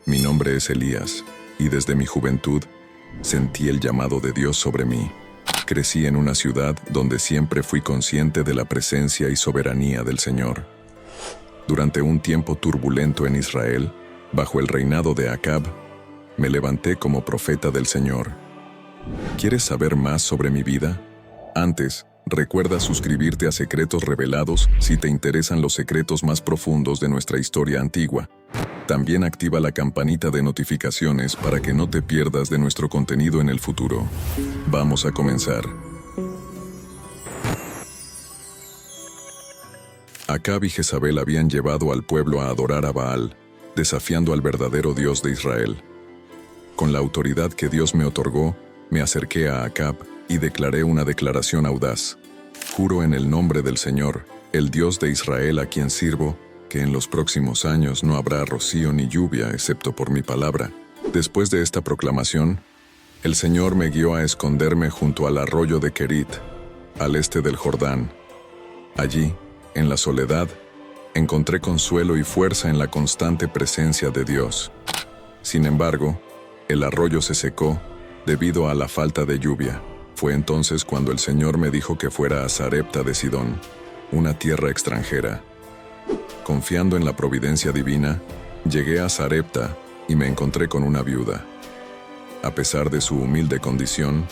Mi nombre es Elías, y desde mi juventud sentí el llamado de Dios sobre mí. Crecí en una ciudad donde siempre fui consciente de la presencia y soberanía del Señor. Durante un tiempo turbulento en Israel, bajo el reinado de Acab, me levanté como profeta del Señor. ¿Quieres saber más sobre mi vida? Antes, recuerda suscribirte a Secretos Revelados si te interesan los secretos más profundos de nuestra historia antigua. También activa la campanita de notificaciones para que no te pierdas de nuestro contenido en el futuro. Vamos a comenzar. Acab y Jezabel habían llevado al pueblo a adorar a Baal, desafiando al verdadero Dios de Israel. Con la autoridad que Dios me otorgó, me acerqué a Acab y declaré una declaración audaz. Juro en el nombre del Señor, el Dios de Israel a quien sirvo, que en los próximos años no habrá rocío ni lluvia excepto por mi palabra. Después de esta proclamación, el Señor me guió a esconderme junto al arroyo de Kerit, al este del Jordán. Allí, en la soledad, encontré consuelo y fuerza en la constante presencia de Dios. Sin embargo, el arroyo se secó debido a la falta de lluvia. Fue entonces cuando el Señor me dijo que fuera a Sarepta de Sidón, una tierra extranjera. Confiando en la providencia divina, llegué a Sarepta y me encontré con una viuda. A pesar de su humilde condición,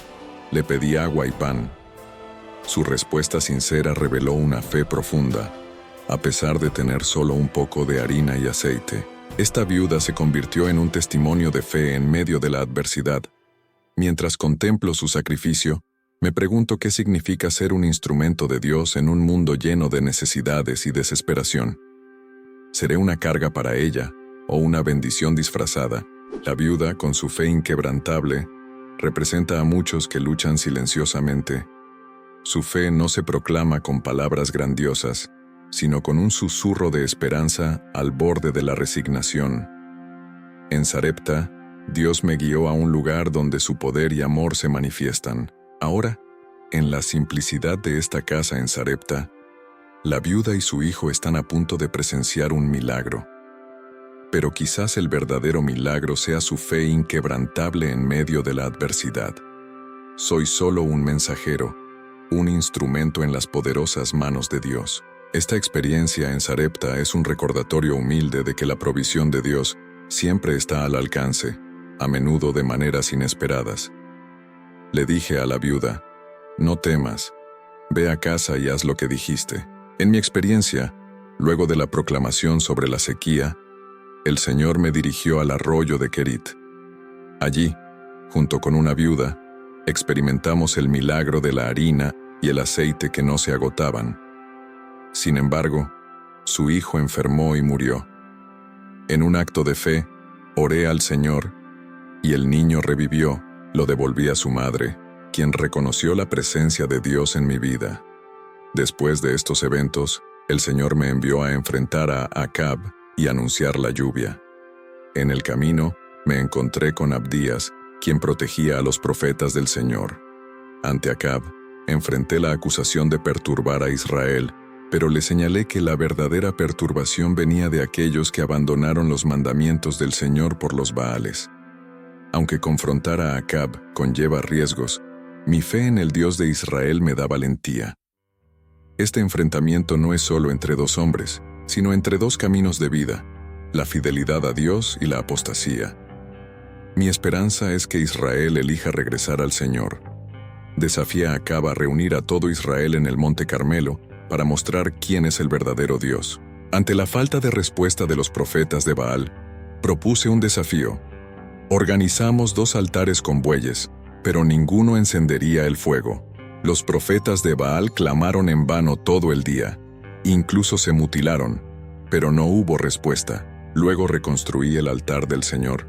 le pedí agua y pan. Su respuesta sincera reveló una fe profunda, a pesar de tener solo un poco de harina y aceite. Esta viuda se convirtió en un testimonio de fe en medio de la adversidad. Mientras contemplo su sacrificio, me pregunto qué significa ser un instrumento de Dios en un mundo lleno de necesidades y desesperación. ¿Seré una carga para ella o una bendición disfrazada? La viuda, con su fe inquebrantable, representa a muchos que luchan silenciosamente. Su fe no se proclama con palabras grandiosas, sino con un susurro de esperanza al borde de la resignación. En Sarepta, Dios me guió a un lugar donde su poder y amor se manifiestan. Ahora, en la simplicidad de esta casa en Sarepta, la viuda y su hijo están a punto de presenciar un milagro. Pero quizás el verdadero milagro sea su fe inquebrantable en medio de la adversidad. Soy solo un mensajero, un instrumento en las poderosas manos de Dios. Esta experiencia en Sarepta es un recordatorio humilde de que la provisión de Dios siempre está al alcance, a menudo de maneras inesperadas. Le dije a la viuda, no temas, ve a casa y haz lo que dijiste. En mi experiencia, luego de la proclamación sobre la sequía, el Señor me dirigió al arroyo de Kerit. Allí, junto con una viuda, experimentamos el milagro de la harina y el aceite que no se agotaban. Sin embargo, su hijo enfermó y murió. En un acto de fe, oré al Señor, y el niño revivió. Lo devolví a su madre, quien reconoció la presencia de Dios en mi vida. Después de estos eventos, el Señor me envió a enfrentar a Acab y anunciar la lluvia. En el camino, me encontré con Abdías, quien protegía a los profetas del Señor. Ante Acab, enfrenté la acusación de perturbar a Israel, pero le señalé que la verdadera perturbación venía de aquellos que abandonaron los mandamientos del Señor por los Baales. Aunque confrontar a Acab conlleva riesgos, mi fe en el Dios de Israel me da valentía. Este enfrentamiento no es solo entre dos hombres, sino entre dos caminos de vida, la fidelidad a Dios y la apostasía. Mi esperanza es que Israel elija regresar al Señor. Desafía a Acab a reunir a todo Israel en el Monte Carmelo para mostrar quién es el verdadero Dios. Ante la falta de respuesta de los profetas de Baal, propuse un desafío. Organizamos 2 altares con bueyes, pero ninguno encendería el fuego. Los profetas de Baal clamaron en vano todo el día. Incluso se mutilaron, pero no hubo respuesta. Luego reconstruí el altar del Señor,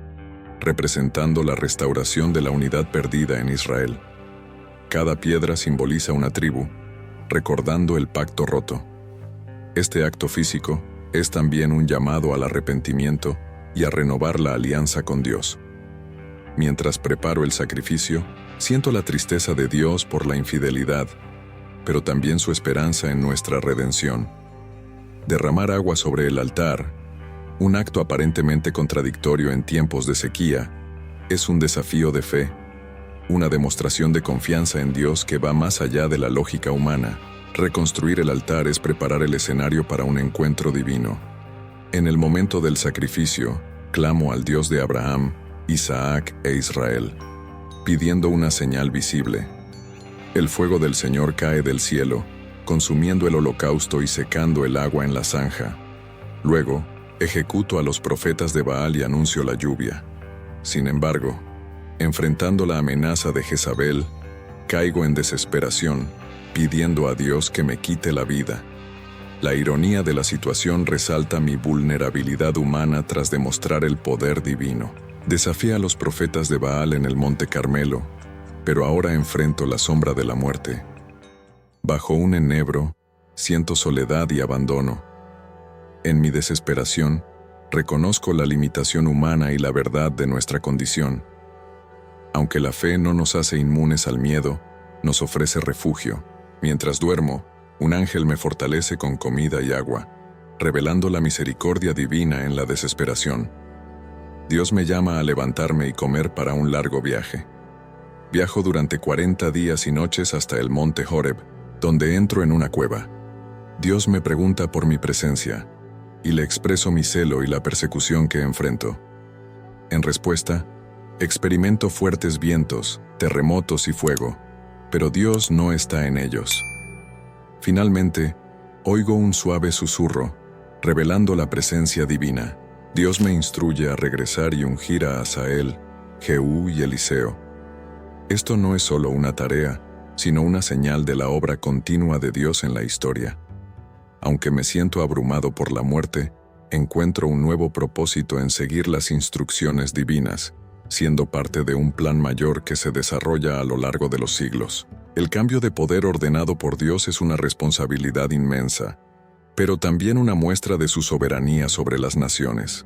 representando la restauración de la unidad perdida en Israel. Cada piedra simboliza una tribu, recordando el pacto roto. Este acto físico es también un llamado al arrepentimiento y a renovar la alianza con Dios. Mientras preparo el sacrificio, siento la tristeza de Dios por la infidelidad, pero también su esperanza en nuestra redención. Derramar agua sobre el altar Un acto aparentemente contradictorio en tiempos de sequía, es un desafío de fe, una demostración de confianza en Dios que va más allá de la lógica humana. Reconstruir el altar es preparar el escenario para un encuentro divino. En el momento del sacrificio, clamo al Dios de Abraham, Isaac e Israel, pidiendo una señal visible. El fuego del Señor cae del cielo, consumiendo el holocausto y secando el agua en la zanja. Luego, ejecuto a los profetas de Baal y anuncio la lluvia. Sin embargo, enfrentando la amenaza de Jezabel, caigo en desesperación, pidiendo a Dios que me quite la vida. La ironía de la situación resalta mi vulnerabilidad humana tras demostrar el poder divino. Desafié a los profetas de Baal en el Monte Carmelo, pero ahora enfrento la sombra de la muerte. Bajo un enebro, siento soledad y abandono. En mi desesperación, reconozco la limitación humana y la verdad de nuestra condición. Aunque la fe no nos hace inmunes al miedo, nos ofrece refugio. Mientras duermo, un ángel me fortalece con comida y agua, revelando la misericordia divina en la desesperación. Dios me llama a levantarme y comer para un largo viaje. Viajo durante 40 días y noches hasta el monte Horeb, donde entro en una cueva. Dios me pregunta por mi presencia, y le expreso mi celo y la persecución que enfrento. En respuesta, experimento fuertes vientos, terremotos y fuego, pero Dios no está en ellos. Finalmente, oigo un suave susurro, revelando la presencia divina. Dios me instruye a regresar y ungir a Asael, Jehú y Eliseo. Esto no es solo una tarea, sino una señal de la obra continua de Dios en la historia. Aunque me siento abrumado por la muerte, encuentro un nuevo propósito en seguir las instrucciones divinas, siendo parte de un plan mayor que se desarrolla a lo largo de los siglos. El cambio de poder ordenado por Dios es una responsabilidad inmensa, pero también una muestra de su soberanía sobre las naciones.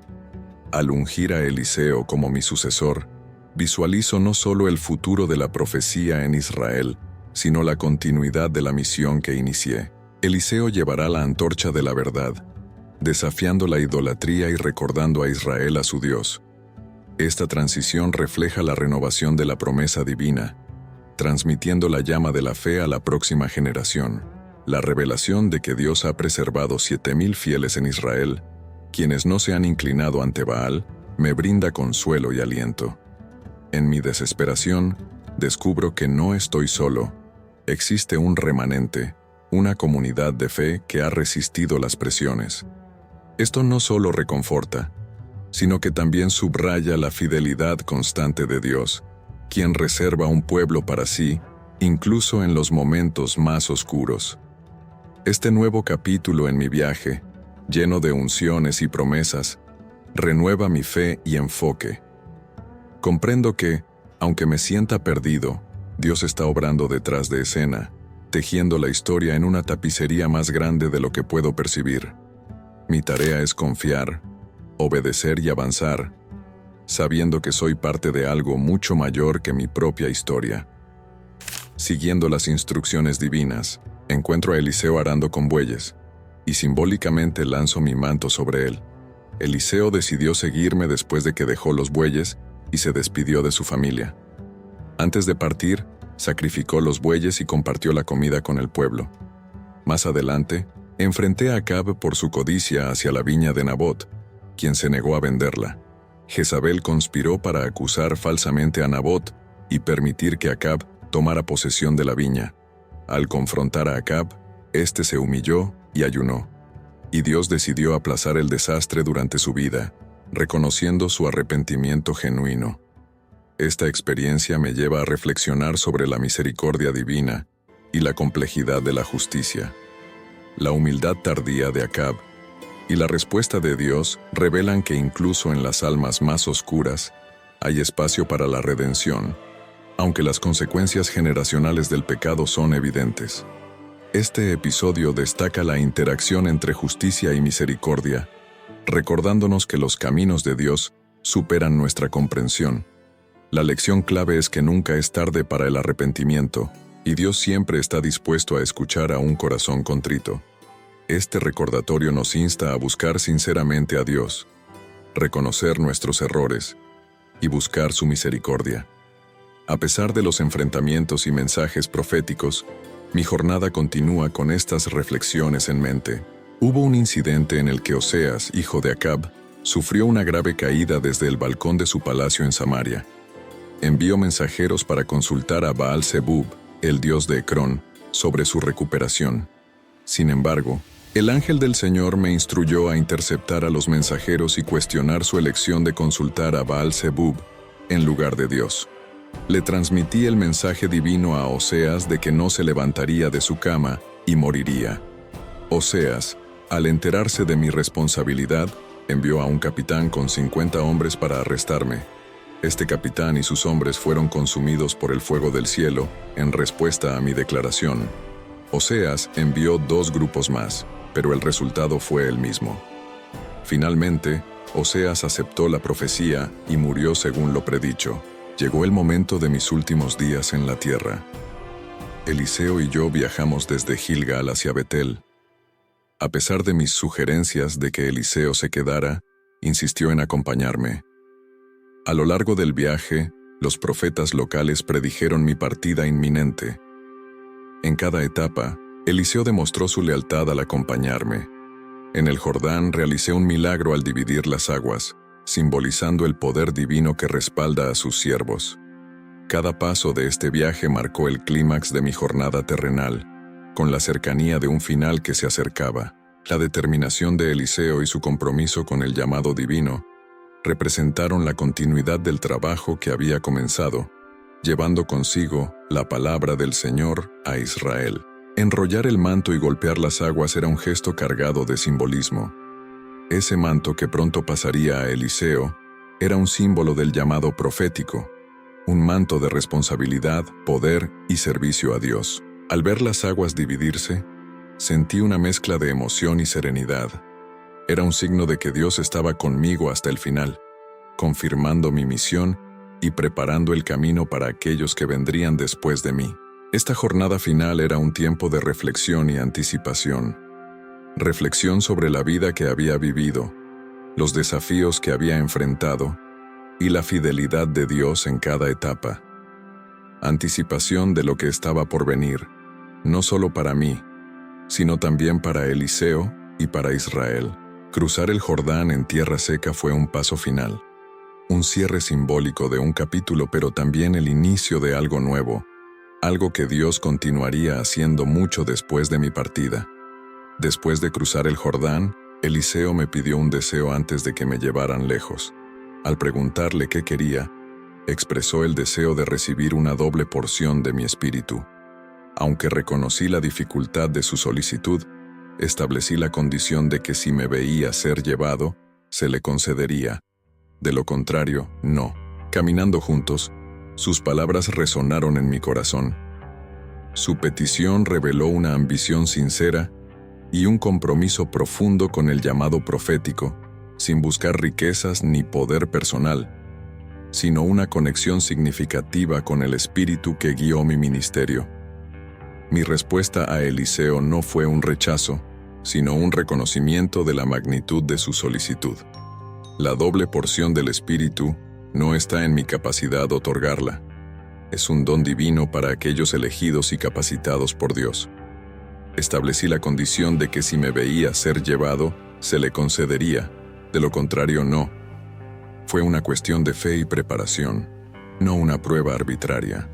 Al ungir a Eliseo como mi sucesor, visualizo no solo el futuro de la profecía en Israel, sino la continuidad de la misión que inicié. Eliseo llevará la antorcha de la verdad, desafiando la idolatría y recordando a Israel a su Dios. Esta transición refleja la renovación de la promesa divina, transmitiendo la llama de la fe a la próxima generación. La revelación de que Dios ha preservado 7,000 fieles en Israel, quienes no se han inclinado ante Baal, me brinda consuelo y aliento. En mi desesperación, descubro que no estoy solo. Existe un remanente, una comunidad de fe que ha resistido las presiones. Esto no solo reconforta, sino que también subraya la fidelidad constante de Dios, quien reserva un pueblo para sí, incluso en los momentos más oscuros. Este nuevo capítulo en mi viaje, lleno de unciones y promesas, renueva mi fe y enfoque. Comprendo que, aunque me sienta perdido, Dios está obrando detrás de escena, tejiendo la historia en una tapicería más grande de lo que puedo percibir. Mi tarea es confiar, obedecer y avanzar, sabiendo que soy parte de algo mucho mayor que mi propia historia. Siguiendo las instrucciones divinas, encuentro a Eliseo arando con bueyes, y simbólicamente lanzo mi manto sobre él. Eliseo decidió seguirme después de que dejó los bueyes y se despidió de su familia. Antes de partir, sacrificó los bueyes y compartió la comida con el pueblo. Más adelante, enfrenté a Acab por su codicia hacia la viña de Nabot, quien se negó a venderla. Jezabel conspiró para acusar falsamente a Nabot y permitir que Acab tomara posesión de la viña. Al confrontar a Acab, éste se humilló y ayunó. Y Dios decidió aplazar el desastre durante su vida, reconociendo su arrepentimiento genuino. Esta experiencia me lleva a reflexionar sobre la misericordia divina y la complejidad de la justicia. La humildad tardía de Acab y la respuesta de Dios revelan que incluso en las almas más oscuras hay espacio para la redención, aunque las consecuencias generacionales del pecado son evidentes. Este episodio destaca la interacción entre justicia y misericordia, recordándonos que los caminos de Dios superan nuestra comprensión. La lección clave es que nunca es tarde para el arrepentimiento, y Dios siempre está dispuesto a escuchar a un corazón contrito. Este recordatorio nos insta a buscar sinceramente a Dios, reconocer nuestros errores y buscar su misericordia. A pesar de los enfrentamientos y mensajes proféticos, mi jornada continúa con estas reflexiones en mente. Hubo un incidente en el que Oseas, hijo de Acab, sufrió una grave caída desde el balcón de su palacio en Samaria. Envió mensajeros para consultar a Baal-Zebub, el dios de Ecrón, sobre su recuperación. Sin embargo, el ángel del Señor me instruyó a interceptar a los mensajeros y cuestionar su elección de consultar a Baal-Zebub en lugar de Dios. Le transmití el mensaje divino a Oseas de que no se levantaría de su cama y moriría. Oseas, al enterarse de mi responsabilidad, envió a un capitán con 50 hombres para arrestarme. Este capitán y sus hombres fueron consumidos por el fuego del cielo en respuesta a mi declaración. Oseas envió 2 grupos más, pero el resultado fue el mismo. Finalmente, Oseas aceptó la profecía y murió según lo predicho. Llegó el momento de mis últimos días en la tierra. Eliseo y yo viajamos desde Gilgal hacia Betel. A pesar de mis sugerencias de que Eliseo se quedara, insistió en acompañarme. A lo largo del viaje, los profetas locales predijeron mi partida inminente. En cada etapa, Eliseo demostró su lealtad al acompañarme. En el Jordán realicé un milagro al dividir las aguas, simbolizando el poder divino que respalda a sus siervos. Cada paso de este viaje marcó el clímax de mi jornada terrenal, con la cercanía de un final que se acercaba. La determinación de Eliseo y su compromiso con el llamado divino representaron la continuidad del trabajo que había comenzado, llevando consigo la palabra del Señor a Israel. Enrollar el manto y golpear las aguas era un gesto cargado de simbolismo. Ese manto que pronto pasaría a Eliseo era un símbolo del llamado profético, un manto de responsabilidad, poder y servicio a Dios. Al ver las aguas dividirse, sentí una mezcla de emoción y serenidad. Era un signo de que Dios estaba conmigo hasta el final, confirmando mi misión y preparando el camino para aquellos que vendrían después de mí. Esta jornada final era un tiempo de reflexión y anticipación. Reflexión sobre la vida que había vivido, los desafíos que había enfrentado y la fidelidad de Dios en cada etapa. Anticipación de lo que estaba por venir, no solo para mí, sino también para Eliseo y para Israel. Cruzar el Jordán en tierra seca fue un paso final, un cierre simbólico de un capítulo, pero también el inicio de algo nuevo, algo que Dios continuaría haciendo mucho después de mi partida. Después de cruzar el Jordán, Eliseo me pidió un deseo antes de que me llevaran lejos. Al preguntarle qué quería, expresó el deseo de recibir una doble porción de mi espíritu. Aunque reconocí la dificultad de su solicitud, establecí la condición de que si me veía ser llevado, se le concedería. De lo contrario, no. Caminando juntos, sus palabras resonaron en mi corazón. Su petición reveló una ambición sincera y un compromiso profundo con el llamado profético, sin buscar riquezas ni poder personal, sino una conexión significativa con el espíritu que guió mi ministerio. Mi respuesta a Eliseo no fue un rechazo, sino un reconocimiento de la magnitud de su solicitud. La doble porción del espíritu no está en mi capacidad de otorgarla. Es un don divino para aquellos elegidos y capacitados por Dios. Establecí la condición de que si me veía ser llevado, se le concedería, de lo contrario no. Fue una cuestión de fe y preparación, no una prueba arbitraria.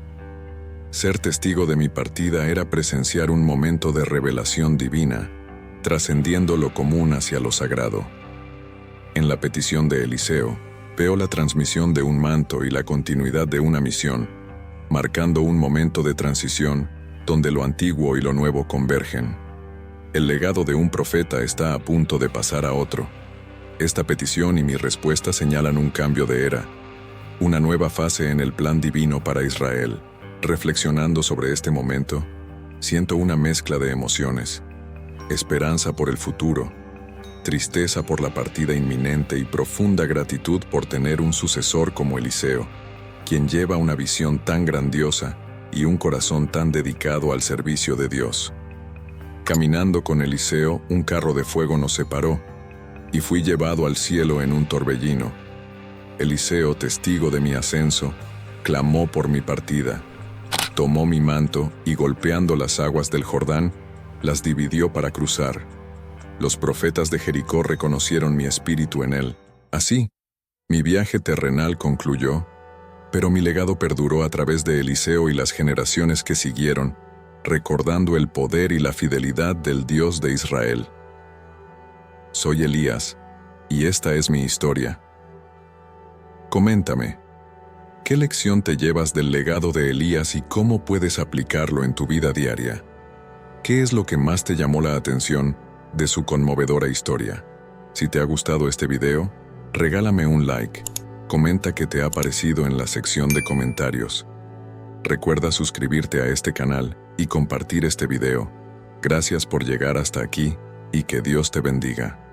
Ser testigo de mi partida era presenciar un momento de revelación divina, trascendiendo lo común hacia lo sagrado. En la petición de Eliseo, veo la transmisión de un manto y la continuidad de una misión, marcando un momento de transición donde lo antiguo y lo nuevo convergen. El legado de un profeta está a punto de pasar a otro. Esta petición y mi respuesta señalan un cambio de era, una nueva fase en el plan divino para Israel. Reflexionando sobre este momento, siento una mezcla de emociones: esperanza por el futuro, tristeza por la partida inminente y profunda gratitud por tener un sucesor como Eliseo, quien lleva una visión tan grandiosa y un corazón tan dedicado al servicio de Dios. Caminando con Eliseo, un carro de fuego nos separó, y fui llevado al cielo en un torbellino. Eliseo, testigo de mi ascenso, clamó por mi partida. Tomó mi manto y, golpeando las aguas del Jordán, las dividió para cruzar. Los profetas de Jericó reconocieron mi espíritu en él. Así, mi viaje terrenal concluyó, pero mi legado perduró a través de Eliseo y las generaciones que siguieron, recordando el poder y la fidelidad del Dios de Israel. Soy Elías, y esta es mi historia. Coméntame, ¿qué lección te llevas del legado de Elías y cómo puedes aplicarlo en tu vida diaria? ¿Qué es lo que más te llamó la atención de su conmovedora historia? Si te ha gustado este video, regálame un like, comenta qué te ha parecido en la sección de comentarios. Recuerda suscribirte a este canal y compartir este video. Gracias por llegar hasta aquí y que Dios te bendiga.